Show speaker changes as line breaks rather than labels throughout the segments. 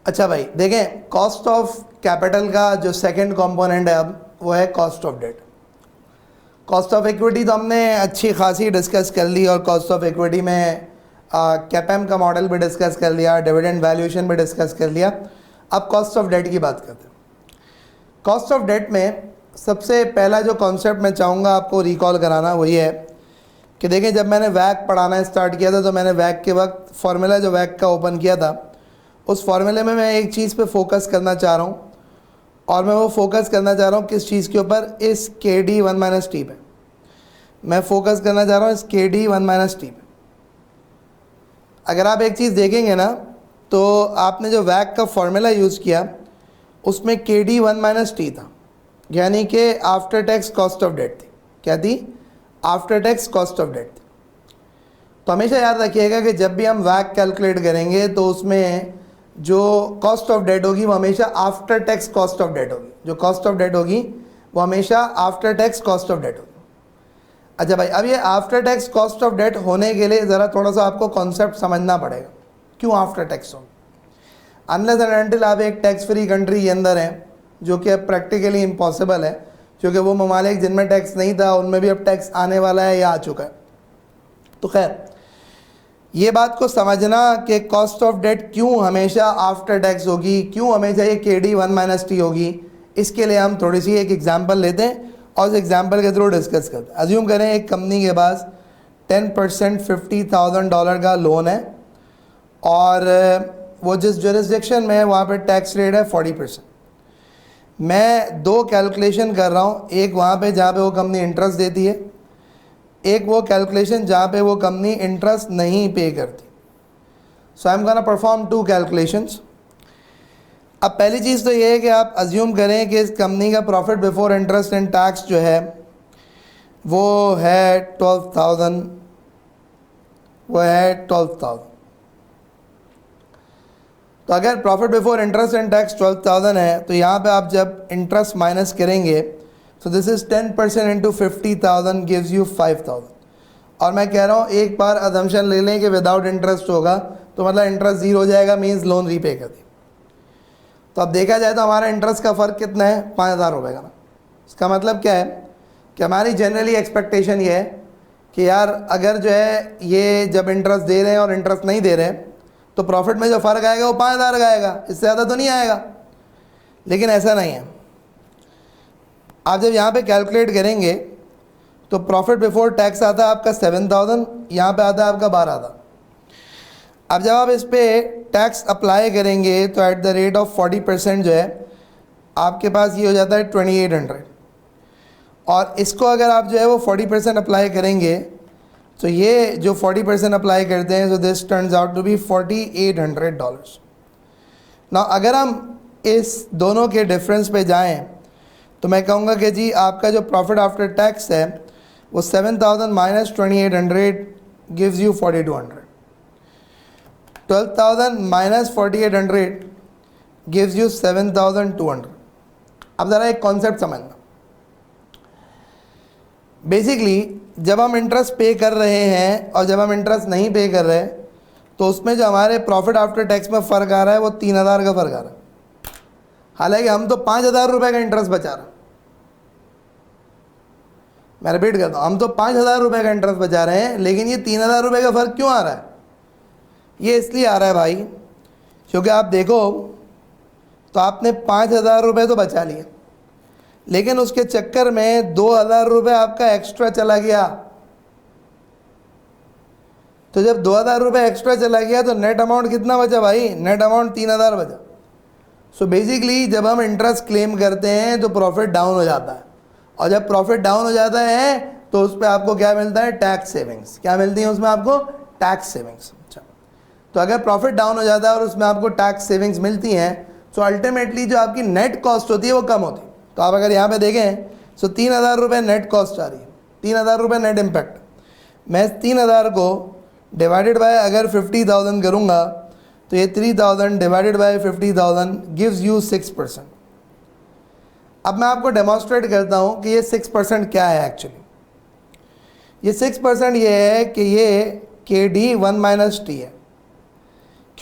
अच्छा भाई देखें, कॉस्ट ऑफ कैपिटल का जो सेकंड कंपोनेंट है अब वो है cost of debt. Cost of equity तो हमने अच्छी खासी डिस्कस कर ली और कॉस्ट ऑफ इक्विटी में कैपेम का मॉडल भी डिस्कस कर लिया, डिविडेंड वैल्यूएशन भी डिस्कस कर लिया। अब कॉस्ट ऑफ डेट की बात करते हैं। कॉस्ट ऑफ डेट में सबसे पहला जो कॉन्सेप्ट मैं चाहूँगा आपको रिकॉल कराना वही है कि देखें, जब मैंने वैक पढ़ाना स्टार्ट किया था तो मैंने वैक के वक्त फार्मूला जो वैक का ओपन किया था उस फार्मूले में मैं एक चीज़ पे फोकस करना चाह रहा हूँ और मैं वो फोकस करना चाह रहा हूँ किस चीज़ के ऊपर, इस के डी वन माइनस टी पे मैं फोकस करना चाह रहा हूँ, इस के डी वन माइनस टी पे। अगर आप एक चीज़ देखेंगे ना तो आपने जो वैक का फार्मूला यूज़ किया उसमें के डी वन माइनस टी था, यानी कि after tax cost of debt थी। क्या थी? After tax cost of debt थी। तो हमेशा याद रखिएगा कि जब भी हम वैक कैलकुलेट करेंगे तो उसमें जो कॉस्ट ऑफ डेट होगी वो हमेशा after tax cost of debt होगी। जो कॉस्ट ऑफ डेट होगी वो हमेशा after tax cost of debt होगी। अच्छा भाई, अब ये after tax cost of debt होने के लिए ज़रा थोड़ा सा आपको कॉन्सेप्ट समझना पड़ेगा, क्यों आफ्टर टैक्स होगी। अनलेस एंड अनटिल आप एक टैक्स फ्री कंट्री के अंदर हैं, जो कि अब प्रैक्टिकली इम्पॉसिबल है, क्योंकि वो ममालिक जिनमें टैक्स नहीं था उनमें भी अब टैक्स आने वाला है या आ चुका है। तो खैर, ये बात को समझना कि कॉस्ट ऑफ डेट क्यों हमेशा आफ्टर टैक्स होगी, क्यों हमेशा ये के डी वन माइनस टी होगी, इसके लिए हम थोड़ी सी एक एग्जांपल लेते हैं और उस एग्जांपल के थ्रू डिस्कस करते हैं। अज्यूम करें एक कंपनी के पास 10% $50,000 का लोन है और वो जिस जुरिस्डिक्शन में है वहाँ पे टैक्स रेट है 40%। मैं दो कैलकुलेशन कर रहा हूँ, एक वहाँ पे जहाँ पे वो कंपनी इंटरेस्ट देती है, एक वो कैलकुलेशन जहाँ पे वो कंपनी इंटरेस्ट नहीं पे करती। So I am gonna perform two calculations. अब पहली चीज़ तो ये है कि आप अज्यूम करें कि इस कंपनी का profit before interest and tax जो है वो है 12,000, वो है 12,000। तो अगर profit before interest and tax 12,000 है तो यहाँ पे आप जब इंटरेस्ट माइनस करेंगे तो this is 10% into 50,000 gives you 5,000। और मैं कह रहा हूँ एक बार अजम्पशन ले लें कि विदाउट इंटरेस्ट होगा तो मतलब इंटरेस्ट जीरो हो जाएगा, मीन्स लोन रीपे कर दी। तो अब देखा जाए तो हमारा इंटरेस्ट का फ़र्क कितना है? 5,000 रुपये का ना। इसका मतलब क्या है कि हमारी जनरली एक्सपेक्टेशन ये है कि यार अगर जो है ये जब इंटरेस्ट दे रहे हैं और इंटरेस्ट नहीं दे रहे हैं तो प्रॉफिट में जो फ़र्क आएगा वो 5,000 का आएगा, इससे ज़्यादा तो नहीं आएगा। लेकिन ऐसा नहीं है। आप जब यहाँ पे कैलकुलेट करेंगे तो प्रॉफिट बिफोर टैक्स आता है आपका 7,000, यहाँ पे आता है आपका 12,000। अब जब आप इस पे टैक्स अप्लाई करेंगे तो एट द रेट ऑफ 40% जो है आपके पास ये हो जाता है 2,800। और इसको अगर आप जो है वो 40% अप्लाई करेंगे तो ये जो 40% अप्लाई करते हैं, so this turns out to be $4,800। ना अगर हम इस दोनों के डिफरेंस पे जाएं तो मैं कहूँगा कि जी आपका जो प्रॉफिट आफ्टर टैक्स है वो 7,000 minus 2,800 gives you 4,200। 12,000 minus 4,800 gives you 7,200। अब ज़रा एक कॉन्सेप्ट समझना। बेसिकली जब हम इंटरेस्ट पे कर रहे हैं और जब हम इंटरेस्ट नहीं पे कर रहे तो उसमें जो हमारे प्रॉफिट आफ्टर टैक्स में फ़र्क आ रहा है वो 3,000 का फ़र्क आ रहा है। हालांकि हम तो 5,000 रुपये का इंटरेस्ट बचा रहे हैं। मैं रिपीट करता हूँ, हम तो 5,000 रुपये का इंटरेस्ट बचा रहे हैं, लेकिन ये 3,000 रुपये का फ़र्क क्यों आ रहा है? ये इसलिए आ रहा है भाई क्योंकि आप देखो तो आपने 5,000 रुपये तो बचा लिए, लेकिन उसके चक्कर में 2,000 रुपये आपका एक्स्ट्रा चला गया। तो जब 2,000 रुपये एक्स्ट्रा चला गया तो नेट अमाउंट कितना बचा भाई? नेट अमाउंट 3,000 बचा। सो बेसिकली जब हम इंटरेस्ट क्लेम करते हैं तो प्रॉफिट डाउन हो जाता है, और जब प्रॉफिट डाउन हो जाता है तो उस पर आपको क्या मिलता है? Tax savings. क्या मिलती है उसमें आपको? Tax savings. अच्छा, तो अगर प्रॉफिट डाउन हो जाता है और उसमें आपको टैक्स सेविंग्स मिलती हैं तो अल्टीमेटली जो आपकी नेट कॉस्ट होती है वो कम होती है। तो आप अगर यहाँ पे देखें तो 3,000 रुपये नेट कॉस्ट आ रही है, 3,000 रुपये नेट इम्पैक्ट। मैं 3,000 को डिवाइडेड बाय अगर 50,000 करूँगा तो ये 3,000 डिवाइडेड बाय 50,000 गिव्स यू 6%। अब मैं आपको डेमोन्स्ट्रेट करता हूँ कि ये 6% क्या है एक्चुअली। ये 6% ये है कि ये के डी वन माइनस टी है।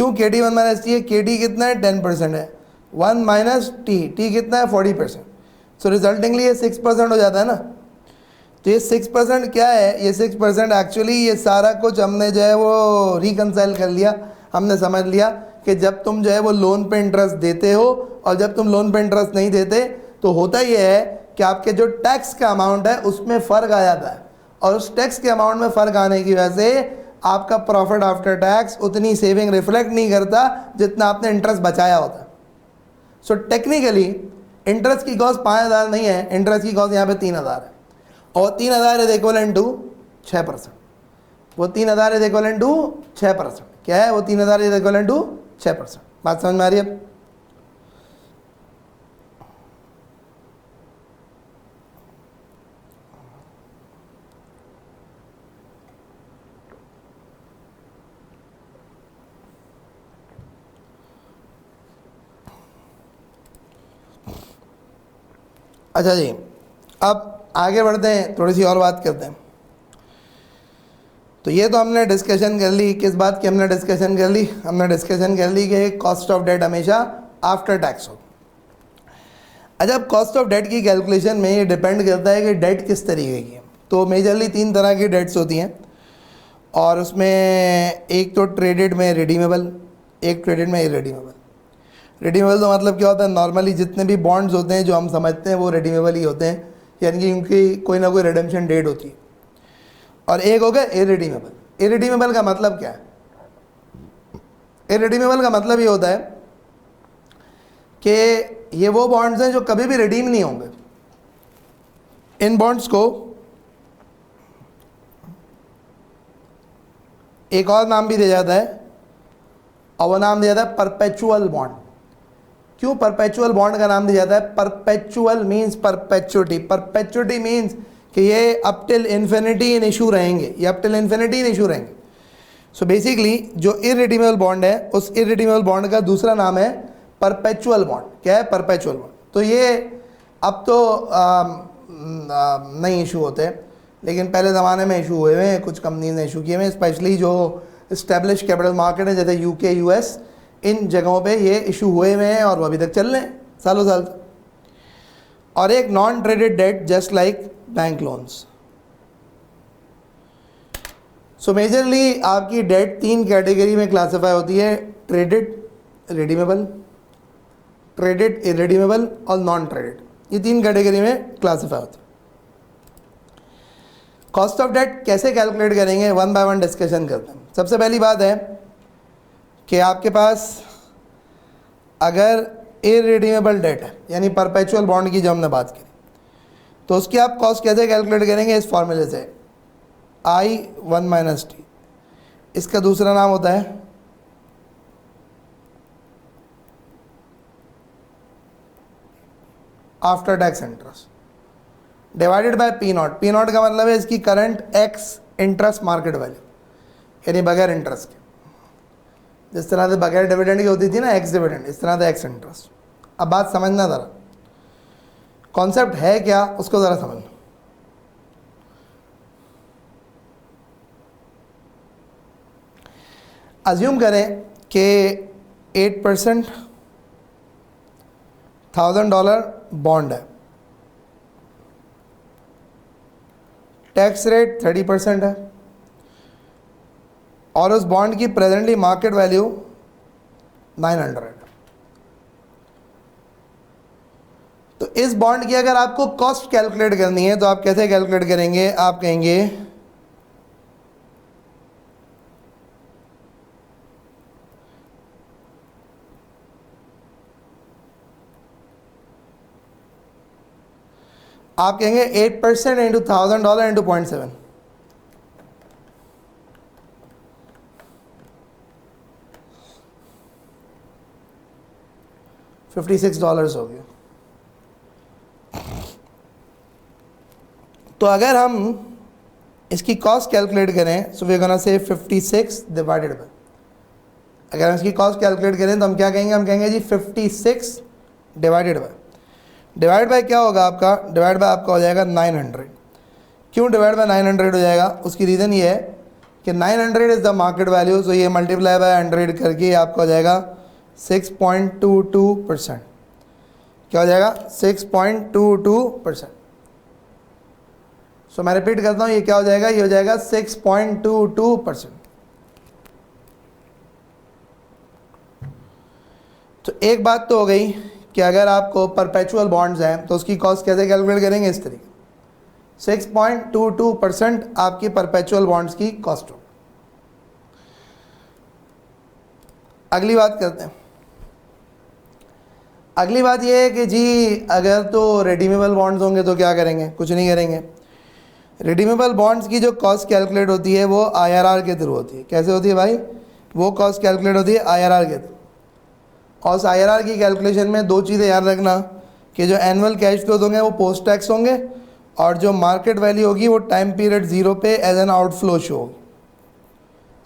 क्यों KD 1 माइनस टी है? KD कितना है? 10% है। 1 माइनस टी, टी कितना है? 40%। सो रिजल्टिंगली ये 6% हो जाता है ना। तो ये 6% क्या है? ये 6% एक्चुअली ये सारा कुछ हमने जो है वो रिकंसाइल कर लिया, हमने समझ लिया कि जब तुम जो है वो लोन पे इंटरेस्ट देते हो और जब तुम लोन पे इंटरेस्ट नहीं देते तो होता ये है कि आपके जो टैक्स का अमाउंट है उसमें फ़र्क आ जाता है, और उस टैक्स के अमाउंट में फ़र्क आने की वजह से आपका प्रॉफिट आफ्टर टैक्स उतनी सेविंग रिफ्लेक्ट नहीं करता जितना आपने इंटरेस्ट बचाया होता। सो टेक्निकली इंटरेस्ट की कॉस्ट 5,000 नहीं है, इंटरेस्ट की कॉस्ट यहाँ पे 3,000 है, और 3,000 इज इक्वलेंट टू 6%। वो 3,000 इज इक्वलेंट टू 6%। क्या है वो? 3,000 इज इक्वलेंट टू 6%। बात समझ में आ रही है? अच्छा जी, अब आगे बढ़ते हैं, थोड़ी सी और बात करते हैं। तो ये तो हमने डिस्कशन कर ली, किस बात की हमने डिस्कशन कर ली? हमने डिस्कशन कर ली कि कॉस्ट ऑफ डेट हमेशा आफ्टर टैक्स हो। अच्छा, अब कॉस्ट ऑफ डेट की कैलकुलेशन में ये डिपेंड करता है कि डेट किस तरीके की है। तो मेजरली 3 तरह की डेट्स होती हैं, और उसमें एक तो ट्रेडेड में रिडीमेबल, एक ट्रेडेड में इरेडीमेबल। रिडीमेबल तो मतलब क्या होता है? नॉर्मली जितने भी बॉन्ड्स होते हैं जो हम समझते हैं वो रिडीमेबल ही होते हैं, यानी कि उनकी कोई ना कोई रिडेम्पशन डेट होती है। और एक हो गया इरेडीमेबल। इरेडीमेबल का मतलब क्या है? इरेडीमेबल का मतलब ये होता है कि ये वो बॉन्ड्स हैं जो कभी भी रिडीम नहीं होंगे। इन बॉन्ड्स को एक और नाम भी दिया जाता है, और वो नाम दिया जाता है परपेचुअल बॉन्ड। क्यों परपेचुअल बॉन्ड का नाम दिया जाता है? Perpetual means perpetuity. Perpetuity means कि ये अप टिल इन्फिनिटी इन इशू रहेंगे, ये अप टिल इन्फिनिटी इन इशू रहेंगे। सो बेसिकली जो इरिडीमेबल बॉन्ड है, उस इरिडीमेबल बॉन्ड का दूसरा नाम है परपेचुअल बॉन्ड। क्या है? Perpetual bond. तो ये अब तो नहीं इशू होते, लेकिन पहले ज़माने में इशू हुए हैं, कुछ कंपनीज ने इशू किए हुए, स्पेशली जो इस्टेब्लिश कैपिटल मार्केट है जैसे UK, US, इन जगहों पे ये इशू हुए हुए हैं और वो अभी तक चल रहे हैं सालों साल तक। और एक non traded debt just like bank loans. So majorly आपकी डेट 3 कैटेगरी में क्लासिफाई होती है: ट्रेडेड, रिडीमेबल, ट्रेडेड इरेडीमेबल और नॉन ट्रेडेड। ये 3 कैटेगरी में क्लासिफाई होती है। कॉस्ट ऑफ डेट कैसे कैलकुलेट करेंगे? 1 बाय 1 डिस्कशन करते हैं। सबसे पहली बात है कि आपके पास अगर इरिडीमेबल डेट है, यानी परपेचुअल बॉन्ड की जो हमने बात की, तो उसकी आप कॉस्ट कैसे कैलकुलेट करेंगे? इस फॉर्मूले से, I1 माइनस टी। इसका दूसरा नाम होता है after tax interest divided by P0। P0 का मतलब है इसकी current x interest market value, यानी बगैर इंटरेस्ट के। जिस तरह से बगैर डिविडेंड की होती थी ना एक्स डिविडेंड, इस तरह से एक्स इंटरेस्ट। अब बात समझना ज़रा, कॉन्सेप्ट है क्या उसको ज़रा समझना। अज्यूम करें कि 8% $1,000 बॉन्ड है, टैक्स रेट 30% है, और उस बॉन्ड की प्रेजेंटली मार्केट वैल्यू 900 है। तो इस बॉन्ड की अगर आपको कॉस्ट कैलकुलेट करनी है तो आप कैसे कैलकुलेट करेंगे? आप कहेंगे आप कहेंगे 8% इंटू $1,000 इंटू 0.7, $56 हो गया। तो अगर हम इसकी कॉस्ट कैलकुलेट करें, so we gonna say 56 divided by, अगर हम इसकी कॉस्ट कैलकुलेट करें तो हम क्या कहेंगे? हम कहेंगे जी 56 डिवाइडेड बाय, डिवाइड बाय क्या होगा आपका? डिवाइड बाय आपका हो जाएगा 900। क्यों डिवाइड बाय 900 हो जाएगा? उसकी रीज़न ये है कि 900 इज़ द मार्केट वैल्यू, सो ये मल्टीप्लाई बाय 100 करके आपका हो जाएगा 6.22%। क्या हो जाएगा? 6.22%। सो मैं रिपीट करता हूँ, ये क्या हो जाएगा? ये हो जाएगा 6.22%। तो एक बात तो हो गई कि अगर आपको परपेचुअल बॉन्ड्स हैं तो उसकी कॉस्ट कैसे कैलकुलेट करेंगे? इस तरीके 6.22% आपकी परपेचुअल बॉन्ड्स की कॉस्ट हो। अगली बात करते हैं। अगली बात ये है कि जी अगर तो रिडीमेबल बॉन्ड्स होंगे तो क्या करेंगे? कुछ नहीं करेंगे। रिडीमेबल बॉन्ड्स की जो कॉस्ट कैलकुलेट होती है वो आईआरआर के थ्रू होती है। कैसे होती है भाई? वो कॉस्ट कैलकुलेट होती है आईआरआर के थ्रू। और उस आईआरआर की कैलकुलेशन में दो चीज़ें याद रखना कि जो एनुअल कैश फ्लोज होंगे वो पोस्ट टैक्स होंगे, और जो मार्केट वैल्यू होगी वो टाइम पीरियड 0 पे एज एन आउटफ्लो शो होगी।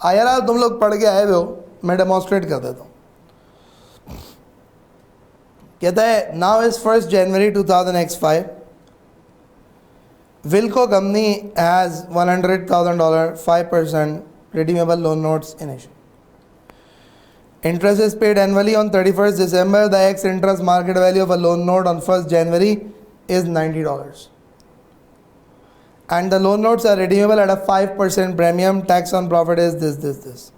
आईआरआर तुम लोग पढ़ के आए हुए हो, मैं डेमोन्स्ट्रेट कर देता हूँ। कहता है now is 1 January 2005, Wilco company has $100,000 5% redeemable loan notes in issue. Interest is paid annually on 31st December. The ex-interest market value of a loan note on 1st January is $90. And the loan notes are redeemable at a 5% premium. Tax on profit is this.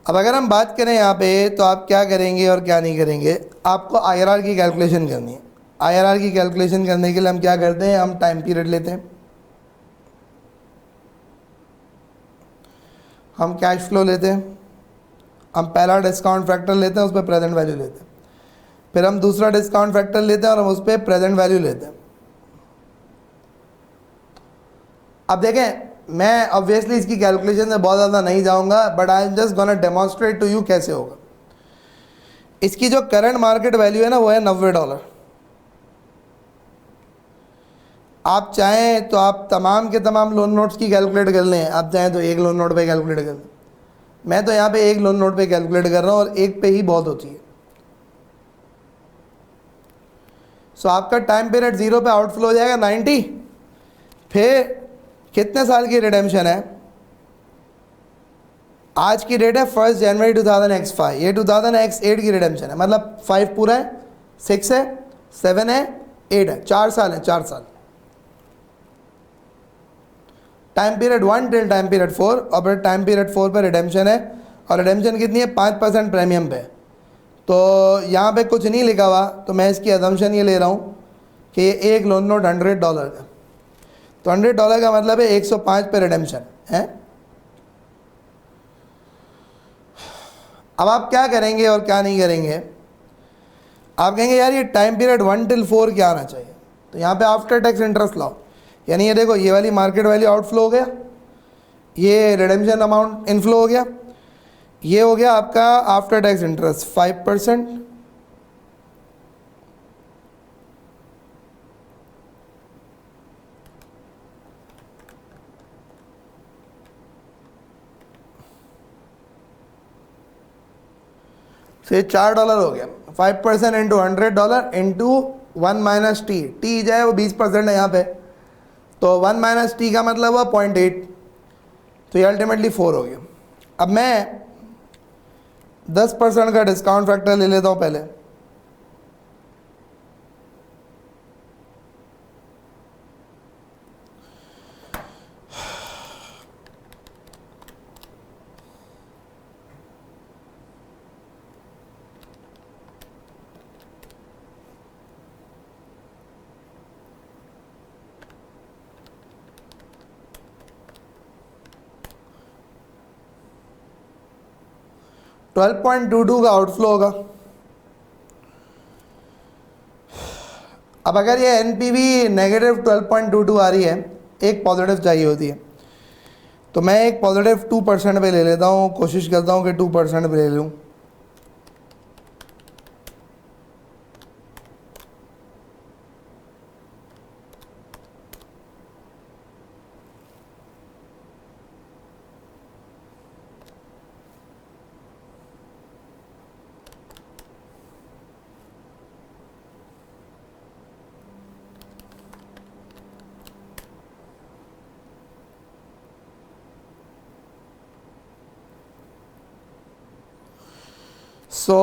अब अगर हम बात करें यहाँ पे तो आप क्या करेंगे और क्या नहीं करेंगे? आपको आईआरआर की कैलकुलेशन करनी है। आईआरआर की कैलकुलेशन करने के लिए हम क्या करते हैं? हम टाइम पीरियड लेते हैं, हम कैश फ्लो लेते हैं, हम पहला डिस्काउंट फैक्टर लेते हैं, उस पर प्रेजेंट वैल्यू लेते हैं, फिर हम दूसरा डिस्काउंट फैक्टर लेते हैं और हम उस पर प्रेजेंट वैल्यू लेते हैं। अब देखें, मैं ऑब्वियसली इसकी कैलकुलेशन में बहुत ज़्यादा नहीं जाऊंगा, but I am just gonna demonstrate to you कैसे होगा। इसकी जो करंट मार्केट वैल्यू है ना वो है $90। आप चाहें तो आप तमाम के तमाम लोन नोट्स की कैलकुलेट कर लें, आप चाहें तो एक लोन नोट पे कैलकुलेट कर लें। मैं तो यहाँ पे एक लोन नोट पे कैलकुलेट कर रहा हूँ और एक पे ही बहुत होती है। सो आपका टाइम पीरियड 0 पे आउटफ्लो हो जाएगा 90। फिर कितने साल की रिडेम्पशन है? आज की डेट है 1 जनवरी 2005, ये 2008 की रिडेम्पशन है, मतलब 5 पूरा है, 6 है, 7 है, 8 है, 4 साल है, 4 साल। Time period 1 till time period 4, और फिर टाइम पीरियड 4 पर रिडेम्पशन है, और रिडेम्पशन कितनी है? 5% प्रीमियम पे। तो यहाँ पे कुछ नहीं लिखा हुआ, तो मैं इसकी अजम्पशन ये ले रहा हूँ कि ये एक लोन नोट $100 का, तो $100 का मतलब है 105 पे रिडेम्पशन है। अब आप क्या करेंगे और क्या नहीं करेंगे? आप कहेंगे यार ये टाइम पीरियड 1 टिल 4 क्या आना चाहिए, तो यहाँ पे आफ्टर टैक्स इंटरेस्ट लाओ। यानी ये देखो, ये वाली मार्केट वैल्यू आउटफ्लो हो गया, ये रिडेम्पशन अमाउंट इनफ्लो हो गया, ये हो गया आपका आफ्टर टैक्स इंटरेस्ट 5%। तो ये $4 हो गया। 5% into $100 into 1 minus T, T जाए वो 20% है यहाँ पे, तो 1 माइनस टी का मतलब हुआ 0.8, तो ये अल्टीमेटली 4 हो गया। अब मैं 10% का डिस्काउंट फैक्टर ले लेता हूँ पहले, $12.22 का आउटफ्लो होगा। अब अगर ये एनपीवी नेगेटिव 12.22 आ रही है, एक पॉजिटिव चाहिए होती है, तो मैं एक पॉजिटिव 2% पे ले लेता हूँ, कोशिश करता हूँ कि 2% पे ले लूँ। सो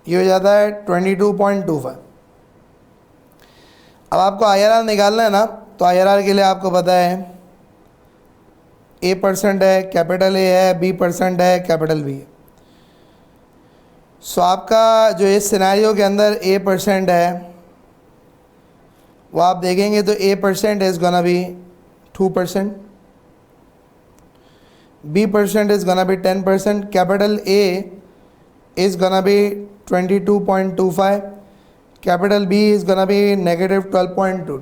ये हो जाता है 22.25। अब आपको IRR निकालना है ना, तो IRR के लिए आपको पता है A% है, कैपिटल A है, B% है, कैपिटल B है। सो आपका जो इस सिनेरियो के अंदर A% है वो आप देखेंगे तो A% is gonna be 2%, B% is gonna be 10%, capital A is gonna be 22.25, capital B is gonna be negative 12.22।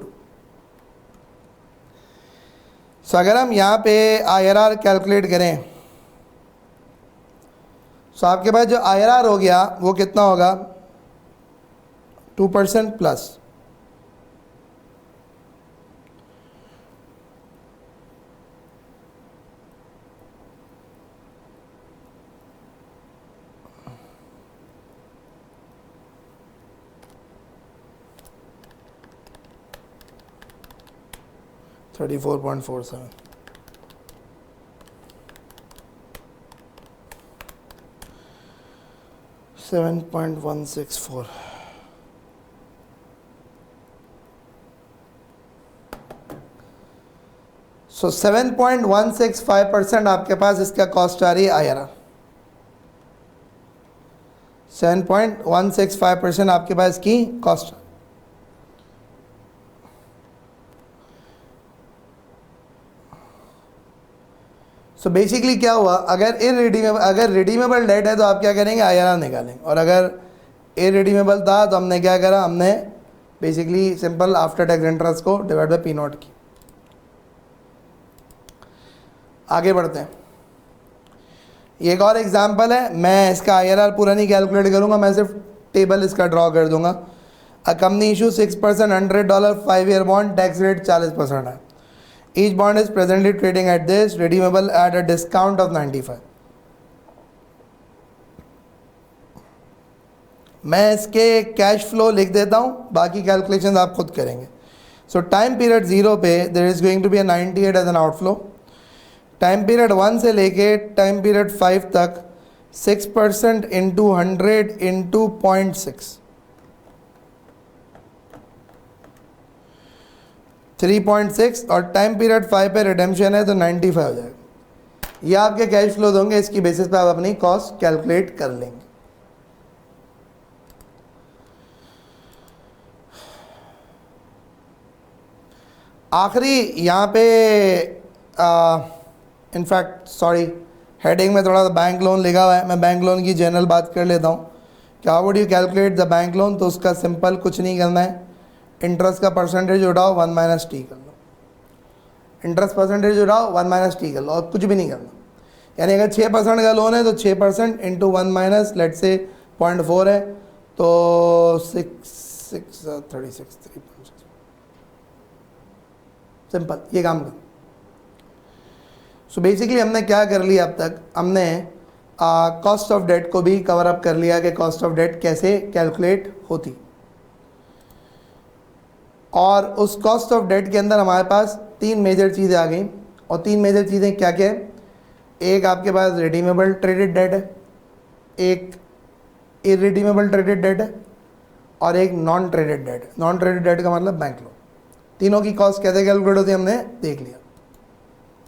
सो अगर हम यहाँ पे IRR कैलकुलेट करें, सो आपके पास जो IRR हो गया वो कितना होगा, 2% प्लस 34.47, $7.164। सो 7.165% आपके पास इसका कॉस्ट आ रही है IRR। 7.165% आपके पास की कॉस्ट। सो बेसिकली क्या हुआ, अगर रिडीमेबल डेट है तो आप क्या करेंगे, IRR निकालेंगे, और अगर इरिडीमेबल था तो हमने क्या करा, हमने basically simple after tax interest को डिवाइड बाय P नॉट की। आगे बढ़ते हैं, ये एक और एग्जांपल है। मैं इसका IRR पूरा नहीं कैलकुलेट करूंगा, मैं सिर्फ टेबल इसका ड्रॉ कर दूंगा। A company issue 6% $100 5 year bond, tax rate 40% है। Each bond is presently trading at this, redeemable at a discount of 95। मैं इसके कैश फ्लो लिख देता हूँ, बाकी कैलकुलेशन आप खुद करेंगे। सो टाइम पीरियड 0 पे there is going to be 98 as an outflow. Time period 1 से लेके टाइम पीरियड 5 तक 6% इंटू 100 इंटू 0.6, 3.6, और टाइम पीरियड 5 पे रिडेम्पशन है तो 95 हो जाएगा। ये आपके कैश फ्लो होंगे, इसकी बेसिस पे आप अपनी कॉस्ट कैलकुलेट कर लेंगे। आखिरी यहाँ पे इनफैक्ट सॉरी, हेडिंग में थोड़ा सा बैंक लोन लिखा हुआ है, मैं बैंक लोन की जनरल बात कर लेता हूँ। क्या would you calculate the bank loan, तो उसका सिंपल कुछ नहीं करना है, इंटरेस्ट का परसेंटेज उठाओ 1 माइनस टी कर लो। इंटरेस्ट परसेंटेज उठाओ 1 माइनस टी कर लो, और कुछ भी नहीं करना। यानी अगर 6% का लोन है तो 6% इंटू 1 माइनस लेट से 0.4 है तो 36 सिंपल, ये काम कर। सो बेसिकली हमने क्या कर लिया, अब तक हमने कॉस्ट ऑफ डेट को भी कवर अप कर लिया कि कॉस्ट ऑफ डेट कैसे कैलकुलेट होती। और उस कॉस्ट ऑफ डेट के अंदर हमारे पास 3 मेजर चीज़ें आ गई, और 3 मेजर चीज़ें क्या क्या है, एक आपके पास रिडीमेबल ट्रेडेड डेट है, एक इरिडीमेबल ट्रेडेड डेट है, और एक नॉन ट्रेडेड डेट है। नॉन ट्रेडेड डेट का मतलब बैंक लोन। तीनों की कॉस्ट कैसे कैलकुलेट होती है हमने देख लिया।